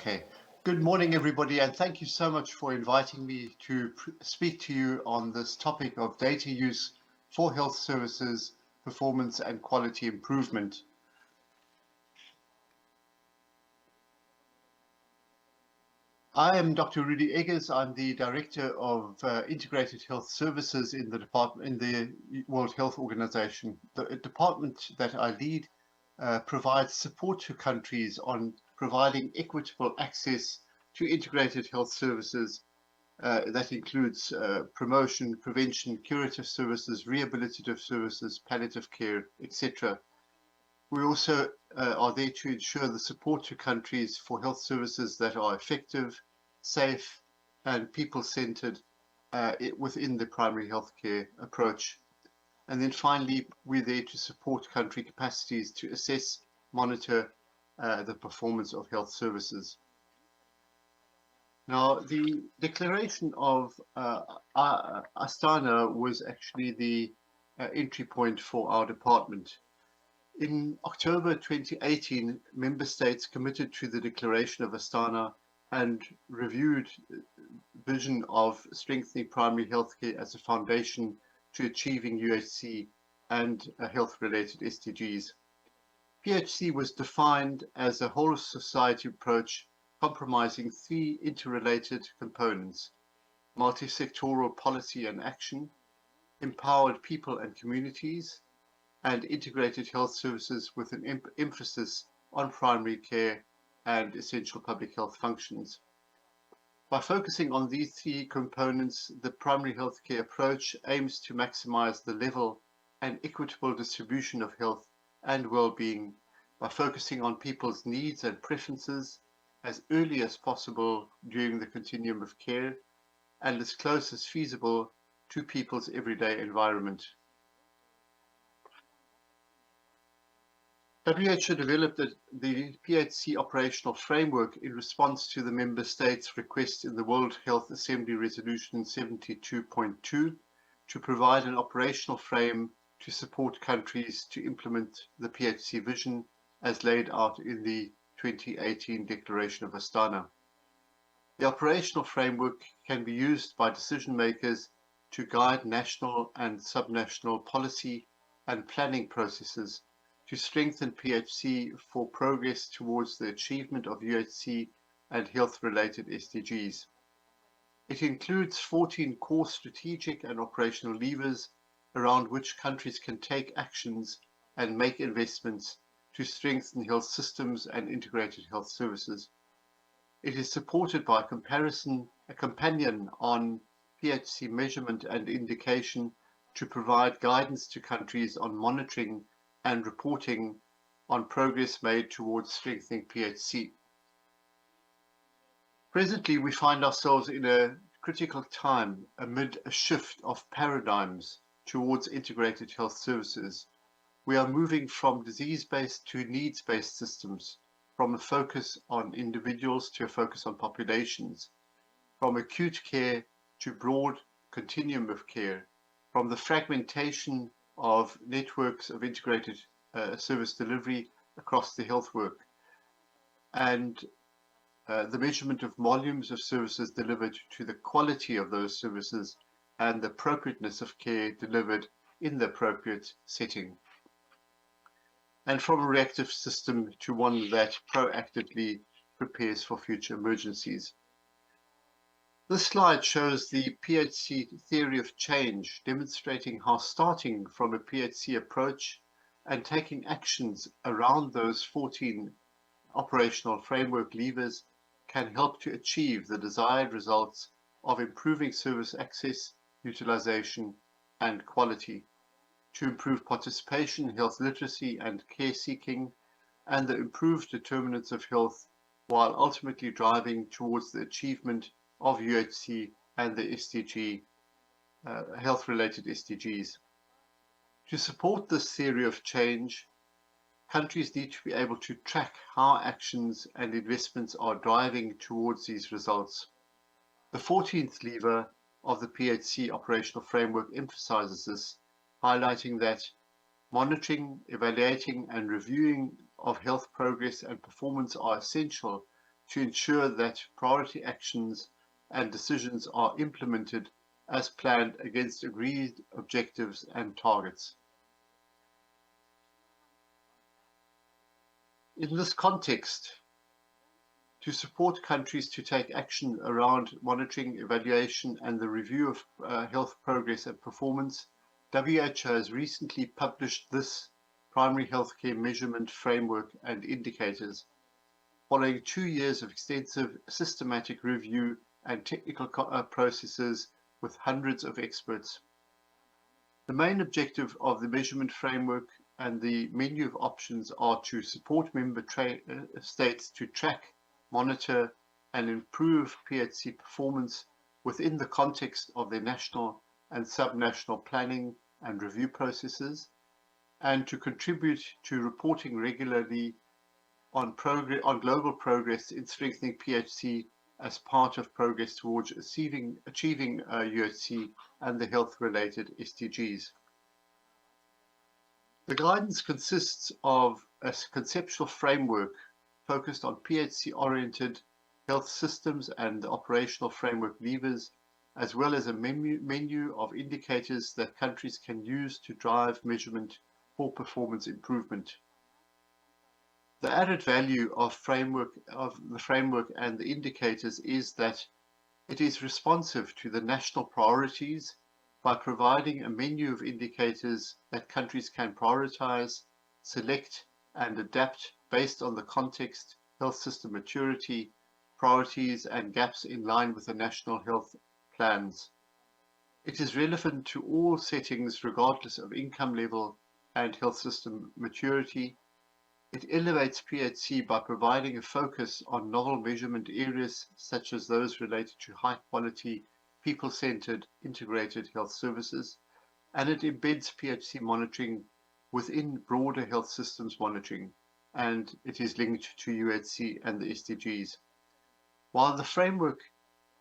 Okay, good morning everybody, and thank you so much for inviting me to speak to you on this topic of data use for health services, performance and quality improvement. I am Dr. Rudy Eggers. I'm the Director of Integrated Health Services in the World Health Organization. The department that I lead provides support to countries on providing equitable access to integrated health services. That includes promotion, prevention, curative services, rehabilitative services, palliative care, etc. We also are there to ensure the support to countries for health services that are effective, safe, and people-centered within the primary healthcare approach. And then finally, we're there to support country capacities to assess, monitor the performance of health services. Now, the declaration of Astana was actually the entry point for our department. In October 2018, member states committed to the declaration of Astana and reviewed vision of strengthening primary healthcare as a foundation to achieving UHC and health-related SDGs. PHC was defined as a whole of society approach comprising three interrelated components: multi-sectoral policy and action, empowered people and communities, and integrated health services with an emphasis on primary care and essential public health functions. By focusing on these three components, the primary healthcare approach aims to maximize the level and equitable distribution of health and well-being by focusing on people's needs and preferences as early as possible during the continuum of care and as close as feasible to people's everyday environment. WHO developed the Phc Operational Framework in response to the member states' request in the World Health Assembly Resolution 72.2 to provide an operational frame to support countries to implement the Phc vision as laid out in the 2018 Declaration of Astana. The operational framework can be used by decision makers to guide national and subnational policy and planning processes to strengthen PHC for progress towards the achievement of UHC and health-related SDGs. It includes 14 core strategic and operational levers around which countries can take actions and make investments to strengthen health systems and integrated health services. It is supported by a companion on PHC measurement and indication to provide guidance to countries on monitoring and reporting on progress made towards strengthening PHC. Presently, we find ourselves in a critical time amid a shift of paradigms towards integrated health services. We are moving from disease-based to needs-based systems, from a focus on individuals to a focus on populations, from acute care to broad continuum of care, from the fragmentation of networks of integrated service delivery across the health work, and the measurement of volumes of services delivered to the quality of those services and the appropriateness of care delivered in the appropriate setting, and from a reactive system to one that proactively prepares for future emergencies. This slide shows the PHC theory of change, demonstrating how starting from a PHC approach and taking actions around those 14 operational framework levers can help to achieve the desired results of improving service access, utilization, and quality, to improve participation, health literacy, and care seeking, and the improved determinants of health, while ultimately driving towards the achievement of UHC and the SDG, health-related SDGs. To support this theory of change, countries need to be able to track how actions and investments are driving towards these results. The 14th lever of the PHC Operational Framework emphasizes this, highlighting that monitoring, evaluating, and reviewing of health progress and performance are essential to ensure that priority actions and decisions are implemented as planned against agreed objectives and targets. In this context, to support countries to take action around monitoring, evaluation, and the review of health progress and performance, WHO has recently published this primary healthcare measurement framework and indicators, following 2 years of extensive systematic review and technical processes with hundreds of experts. The main objective of the measurement framework and the menu of options are to support member states to track, monitor, and improve PHC performance within the context of their national and subnational planning and review processes, and to contribute to reporting regularly on global progress in strengthening PHC as part of progress towards achieving UHC and the health-related SDGs. The guidance consists of a conceptual framework focused on PHC-oriented health systems and the operational framework levers, as well as a menu of indicators that countries can use to drive measurement for performance improvement. The added value of the framework and the indicators is that it is responsive to the national priorities by providing a menu of indicators that countries can prioritize, select, and adapt based on the context, health system maturity, priorities, and gaps in line with the national health plans. It is relevant to all settings regardless of income level and health system maturity. It elevates PHC by providing a focus on novel measurement areas such as those related to high quality, people-centered, integrated health services, and it embeds PHC monitoring within broader health systems monitoring, and it is linked to UHC and the SDGs. While the framework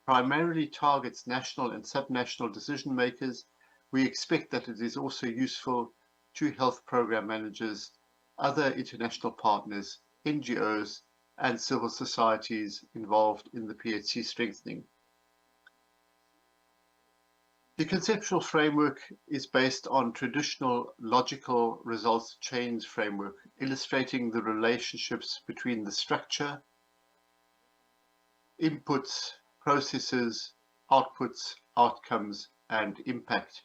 primarily targets national and subnational decision makers, we expect that it is also useful to health program managers, other international partners, NGOs, and civil societies involved in the PHC strengthening. The conceptual framework is based on traditional logical results chains framework, illustrating the relationships between the structure, inputs, processes, outputs, outcomes, and impact.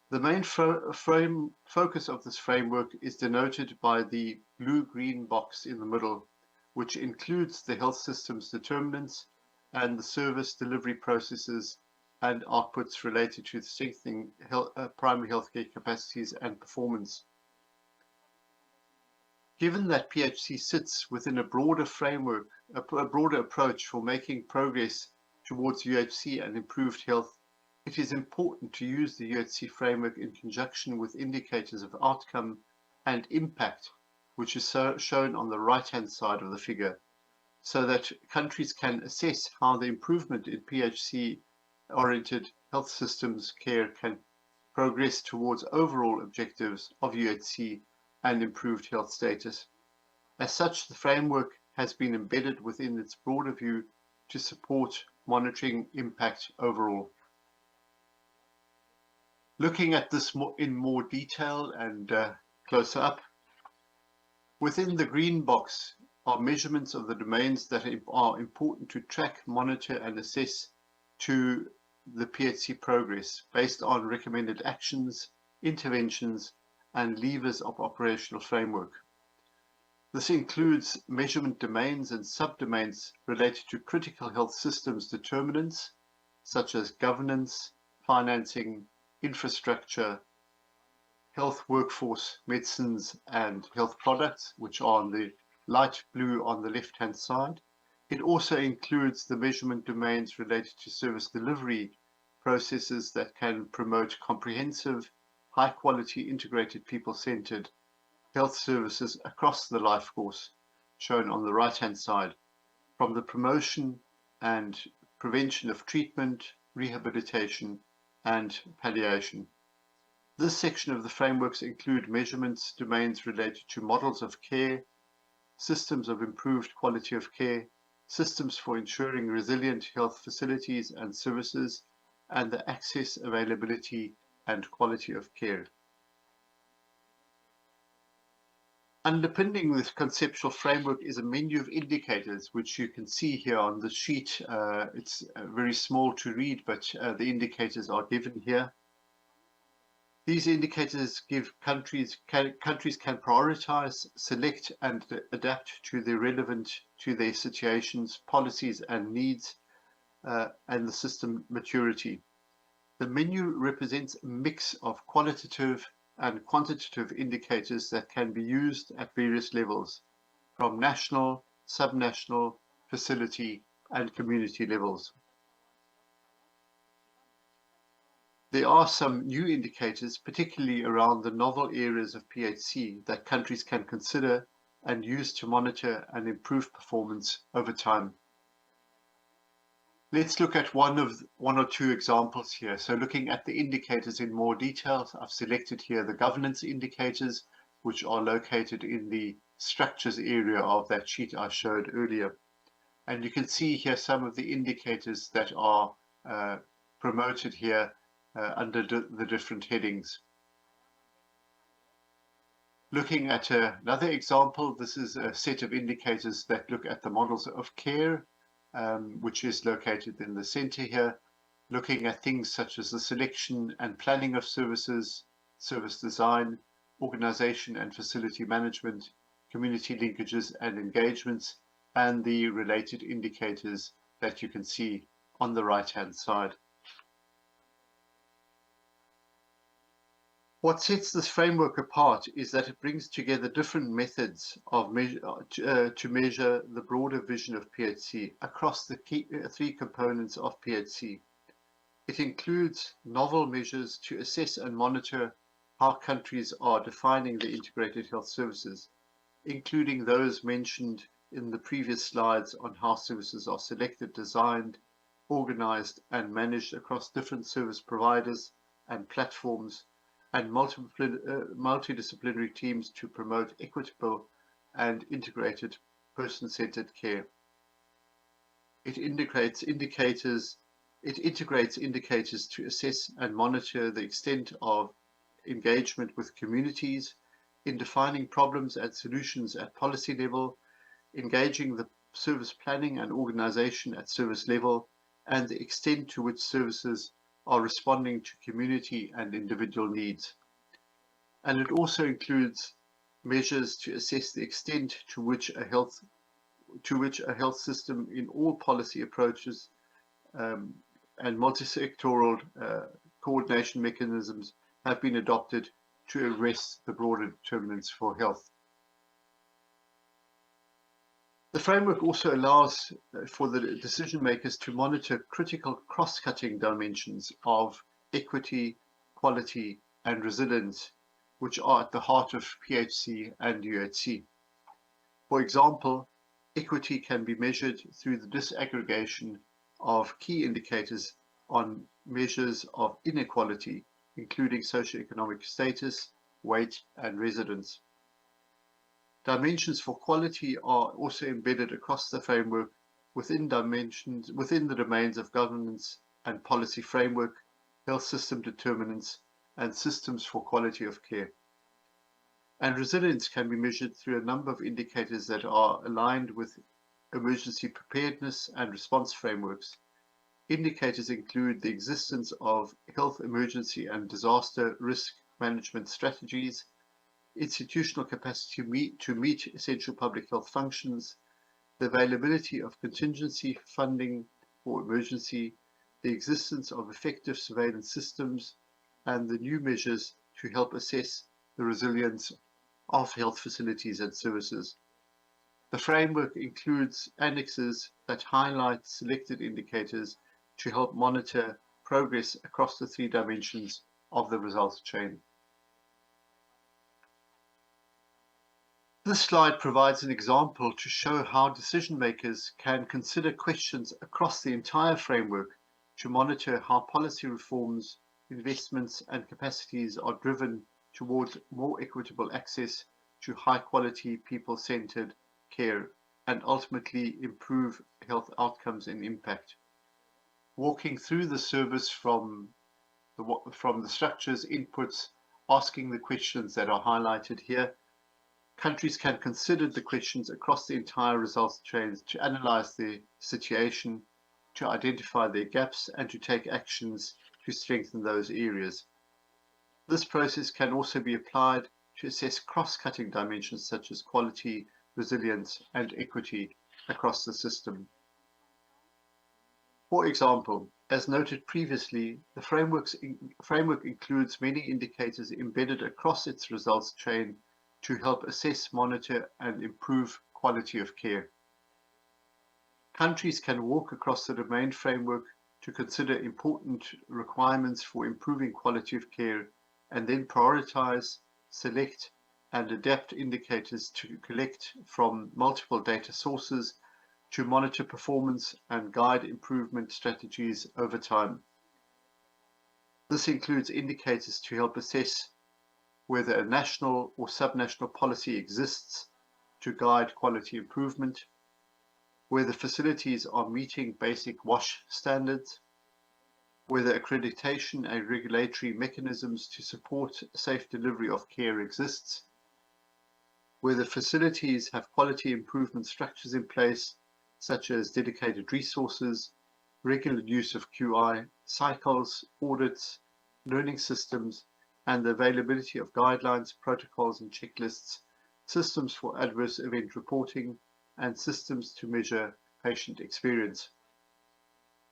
The main focus of this framework is denoted by the blue-green box in the middle, which includes the health system's determinants and the service delivery processes and outputs related to the strengthening primary healthcare capacities and performance. Given that PHC sits within a broader framework, a broader approach for making progress towards UHC and improved health, it is important to use the UHC framework in conjunction with indicators of outcome and impact, which is shown on the right-hand side of the figure, so that countries can assess how the improvement in PHC-oriented health systems care can progress towards overall objectives of UHC and improved health status. As such, the framework has been embedded within its broader view to support monitoring impact overall. Looking at this in more detail and closer up, within the green box are measurements of the domains that are important to track, monitor, and assess to the PHC progress based on recommended actions, interventions, and levers of operational framework. This includes measurement domains and subdomains related to critical health systems determinants, such as governance, financing, infrastructure, health workforce, medicines, and health products, which are on the light blue on the left-hand side. It also includes the measurement domains related to service delivery processes that can promote comprehensive, high-quality, integrated, people-centered health services across the life course, shown on the right-hand side, from the promotion and prevention of treatment, rehabilitation, and palliation. This section of the frameworks include measurements domains related to models of care, systems of improved quality of care, systems for ensuring resilient health facilities and services, and the access, availability, and quality of care. Underpinning this conceptual framework is a menu of indicators, which you can see here on the sheet. It's very small to read, but the indicators are given here. These indicators give countries can prioritize, select, and adapt to the relevant to their situations, policies, and needs, and the system maturity. The menu represents a mix of qualitative and quantitative indicators that can be used at various levels, from national, subnational, facility, and community levels. There are some new indicators, particularly around the novel areas of PHC, that countries can consider and use to monitor and improve performance over time. Let's look at one or two examples here. So looking at the indicators in more detail, I've selected here the governance indicators, which are located in the structures area of that sheet I showed earlier. And you can see here some of the indicators that are promoted here under the different headings. Looking at another example, this is a set of indicators that look at the models of care, which is located in the center here, looking at things such as the selection and planning of services, service design, organization and facility management, community linkages and engagements, and the related indicators that you can see on the right-hand side. What sets this framework apart is that it brings together different methods of to measure the broader vision of PHC across the three components of PHC. It includes novel measures to assess and monitor how countries are defining the integrated health services, including those mentioned in the previous slides on how services are selected, designed, organized, and managed across different service providers and platforms, and multidisciplinary teams to promote equitable and integrated person-centered care. It integrates indicators to assess and monitor the extent of engagement with communities in defining problems and solutions at policy level, engaging the service planning and organization at service level, and the extent to which services are responding to community and individual needs. And it also includes measures to assess the extent to which a health system in all policy approaches and multi-sectoral coordination mechanisms have been adopted to address the broader determinants for health. The framework also allows for the decision makers to monitor critical cross-cutting dimensions of equity, quality, and resilience, which are at the heart of PHC and UHC. For example, equity can be measured through the disaggregation of key indicators on measures of inequality, including socioeconomic status, weight, and residence. Dimensions for quality are also embedded across the framework within the domains of governance and policy framework, health system determinants, and systems for quality of care. And resilience can be measured through a number of indicators that are aligned with emergency preparedness and response frameworks. Indicators include the existence of health emergency and disaster risk management strategies, institutional capacity to meet essential public health functions, the availability of contingency funding for emergency, the existence of effective surveillance systems, and the new measures to help assess the resilience of health facilities and services. The framework includes annexes that highlight selected indicators to help monitor progress across the three dimensions of the results chain. This slide provides an example to show how decision makers can consider questions across the entire framework to monitor how policy reforms, investments, and capacities are driven towards more equitable access to high-quality, people-centered care and ultimately improve health outcomes and impact. Walking through the service from the structures, inputs, asking the questions that are highlighted here, countries can consider the questions across the entire results chains to analyze the situation, to identify their gaps, and to take actions to strengthen those areas. This process can also be applied to assess cross-cutting dimensions such as quality, resilience, and equity across the system. For example, as noted previously, the framework includes many indicators embedded across its results chain to help assess, monitor, and improve quality of care. Countries can walk across the domain framework to consider important requirements for improving quality of care and then prioritize, select, and adapt indicators to collect from multiple data sources to monitor performance and guide improvement strategies over time. This includes indicators to help assess whether a national or subnational policy exists to guide quality improvement, whether facilities are meeting basic WASH standards, whether accreditation and regulatory mechanisms to support safe delivery of care exists, whether facilities have quality improvement structures in place, such as dedicated resources, regular use of QI, cycles, audits, learning systems, and the availability of guidelines, protocols, and checklists, systems for adverse event reporting, and systems to measure patient experience.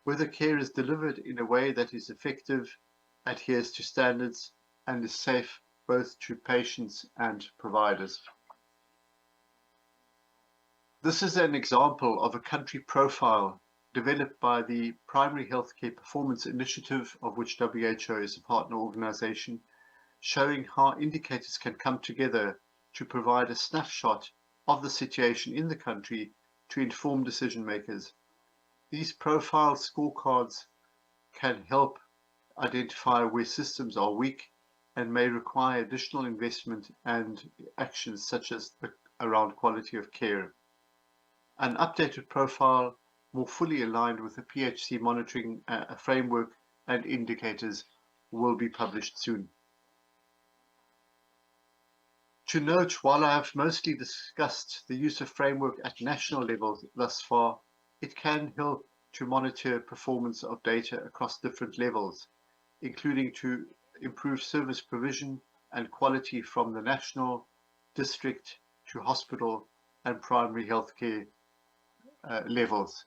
Whether care is delivered in a way that is effective, adheres to standards, and is safe both to patients and providers. This is an example of a country profile developed by the Primary Healthcare Performance Initiative, of which WHO is a partner organization, showing how indicators can come together to provide a snapshot of the situation in the country to inform decision makers. These profile scorecards can help identify where systems are weak and may require additional investment and actions such as around quality of care. An updated profile more fully aligned with the PHC monitoring framework and indicators will be published soon. To note, while I have mostly discussed the use of framework at national level thus far, it can help to monitor performance of data across different levels, including to improve service provision and quality from the national, district to hospital and primary healthcare levels,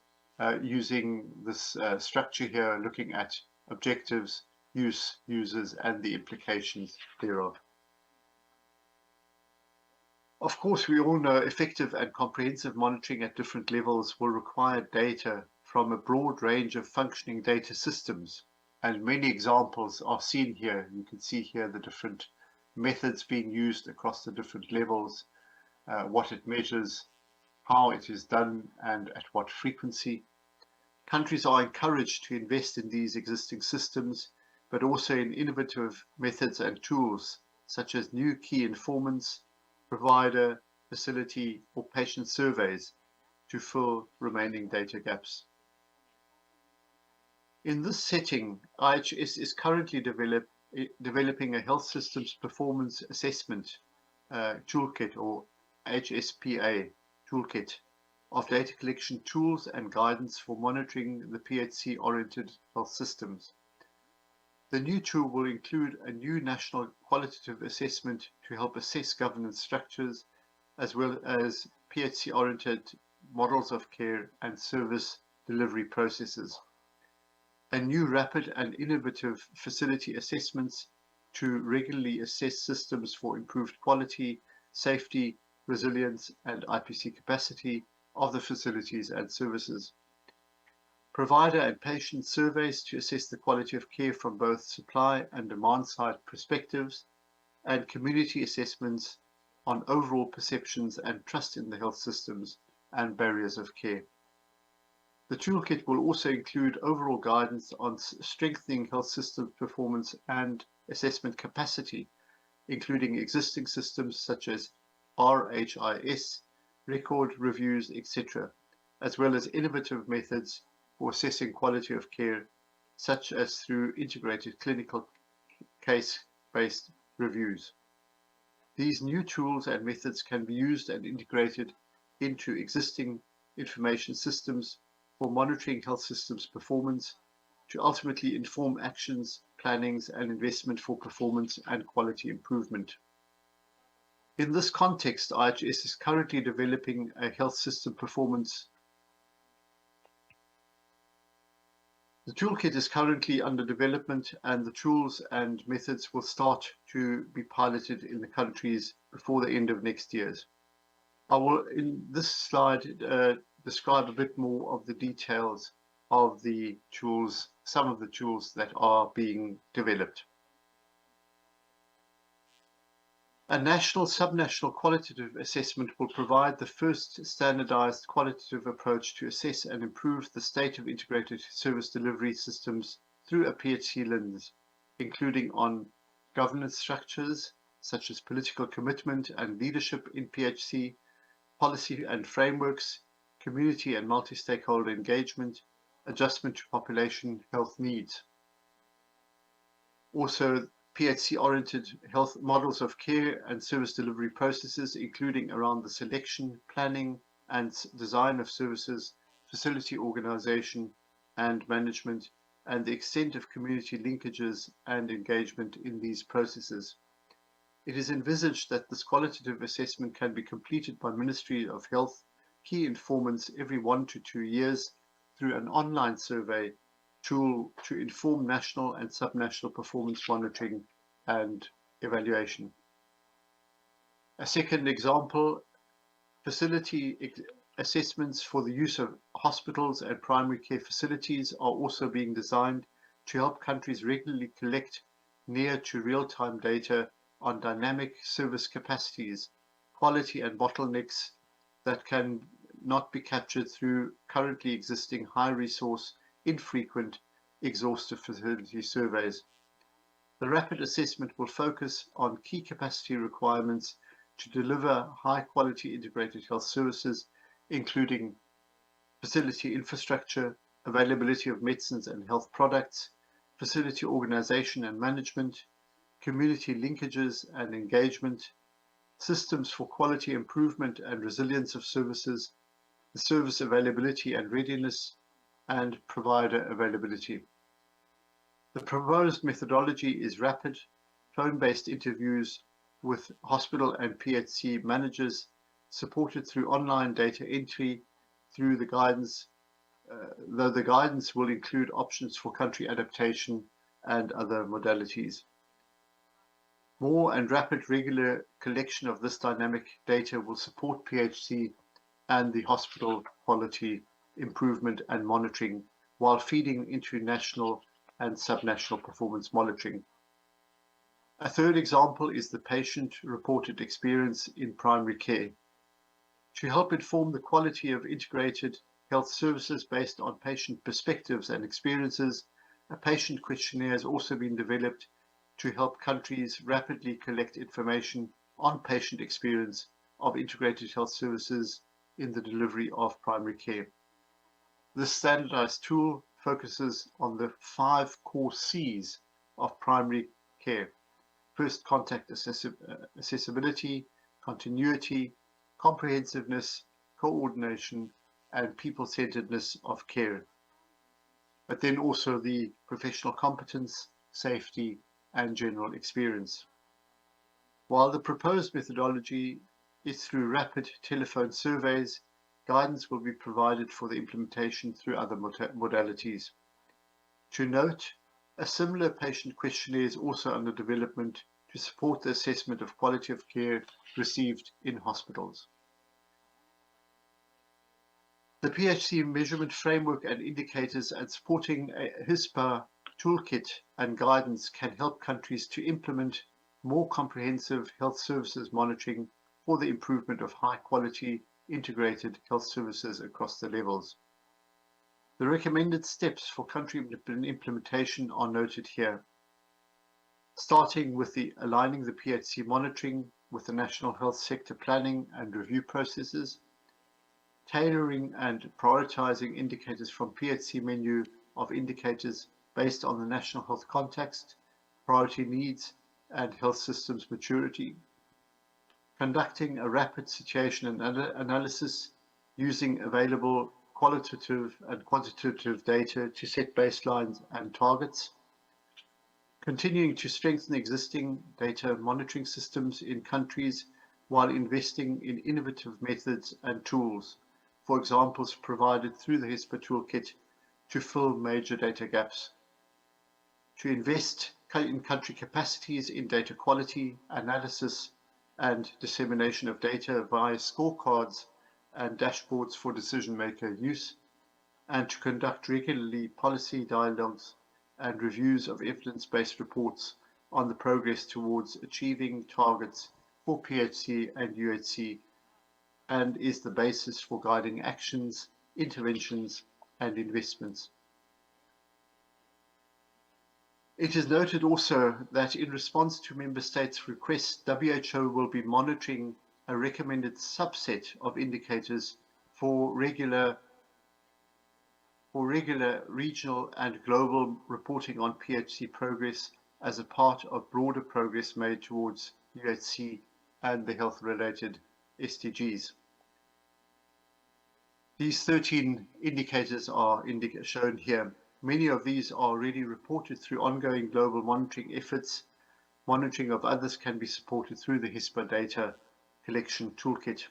using this structure here, looking at objectives, use, users, and the implications thereof. Of course, we all know effective and comprehensive monitoring at different levels will require data from a broad range of functioning data systems, and many examples are seen here. You can see here the different methods being used across the different levels, what it measures, how it is done, and at what frequency. Countries are encouraged to invest in these existing systems, but also in innovative methods and tools, such as new key informants, provider, facility, or patient surveys to fill remaining data gaps. In this setting, IHS is currently developing a health systems performance assessment toolkit, or HSPA toolkit, of data collection tools and guidance for monitoring the PHC-oriented health systems. The new tool will include a new national qualitative assessment to help assess governance structures, as well as PHC-oriented models of care and service delivery processes. A new rapid and innovative facility assessments to regularly assess systems for improved quality, safety, resilience, and IPC capacity of the facilities and services. Provider and patient surveys to assess the quality of care from both supply and demand side perspectives, and community assessments on overall perceptions and trust in the health systems and barriers of care. The toolkit will also include overall guidance on strengthening health systems performance and assessment capacity, including existing systems such as RHIS, record reviews, etc., as well as innovative methods for assessing quality of care, such as through integrated clinical case-based reviews. These new tools and methods can be used and integrated into existing information systems for monitoring health systems performance to ultimately inform actions, plannings, and investment for performance and quality improvement. In this context, IHS is currently developing a health system performance. The toolkit is currently under development, and the tools and methods will start to be piloted in the countries before the end of next year. I will, in this slide, describe a bit more of the details of the tools, some of the tools that are being developed. A national subnational qualitative assessment will provide the first standardized qualitative approach to assess and improve the state of integrated service delivery systems through a PHC lens, including on governance structures such as political commitment and leadership in PHC, policy and frameworks, community and multi-stakeholder engagement, adjustment to population health needs. Also, PHC-oriented health models of care and service delivery processes, including around the selection, planning, and design of services, facility organization and management, and the extent of community linkages and engagement in these processes. It is envisaged that this qualitative assessment can be completed by Ministry of Health key informants every 1 to 2 years through an online survey tool to inform national and subnational performance monitoring and evaluation. A second example, facility assessments for the use of hospitals and primary care facilities are also being designed to help countries regularly collect near to real-time data on dynamic service capacities, quality and bottlenecks that can not be captured through currently existing high-resource, infrequent, exhaustive facility surveys. The rapid assessment will focus on key capacity requirements to deliver high-quality integrated health services, including facility infrastructure, availability of medicines and health products, facility organization and management, community linkages and engagement, systems for quality improvement and resilience of services, the service availability and readiness, and provider availability. The proposed methodology is rapid, phone-based interviews with hospital and PHC managers, supported through online data entry through the guidance, though the guidance will include options for country adaptation and other modalities. More and rapid regular collection of this dynamic data will support PHC and the hospital quality improvement and monitoring while feeding into national and subnational performance monitoring. A third example is the patient-reported experience in primary care. To help inform the quality of integrated health services based on patient perspectives and experiences, a patient questionnaire has also been developed to help countries rapidly collect information on patient experience of integrated health services in the delivery of primary care. This standardized tool focuses on the 5 core C's of primary care: first contact accessibility, continuity, comprehensiveness, coordination, and people-centeredness of care, but then also the professional competence, safety, and general experience. While the proposed methodology is through rapid telephone surveys, guidance will be provided for the implementation through other modalities. To note, a similar patient questionnaire is also under development to support the assessment of quality of care received in hospitals. The PHC measurement framework and indicators and supporting a HISPA toolkit and guidance can help countries to implement more comprehensive health services monitoring for the improvement of high-quality integrated health services across the levels. The recommended steps for country implementation are noted here, starting with aligning the PHC monitoring with the national health sector planning and review processes, tailoring and prioritizing indicators from PHC menu of indicators based on the national health context, priority needs, and health systems maturity. Conducting a rapid situation analysis using available qualitative and quantitative data to set baselines and targets. Continuing to strengthen existing data monitoring systems in countries while investing in innovative methods and tools, for examples provided through the HESPA Toolkit to fill major data gaps. To invest in country capacities in data quality, analysis, and dissemination of data via scorecards and dashboards for decision-maker use, and to conduct regularly policy dialogues and reviews of evidence-based reports on the progress towards achieving targets for PHC and UHC, and is the basis for guiding actions, interventions, and investments. It is noted also that in response to Member States' requests, WHO will be monitoring a recommended subset of indicators for regular regional and global reporting on PHC progress as a part of broader progress made towards UHC and the health-related SDGs. These 13 indicators are shown here. Many of these are already reported through ongoing global monitoring efforts. Monitoring of others can be supported through the HESPA data collection toolkit.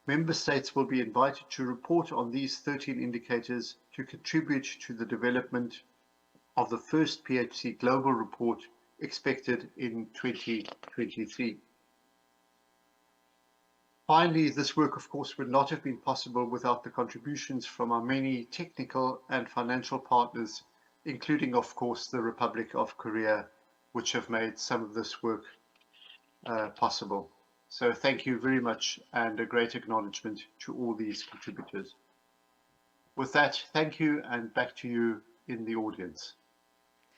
Member States will be invited to report on these 13 indicators to contribute to the development of the first PHC global report expected in 2023. Finally, this work, of course, would not have been possible without the contributions from our many technical and financial partners, including, of course, the Republic of Korea, which have made some of this work possible. So thank you very much, and a great acknowledgement to all these contributors. With that, thank you, and back to you in the audience.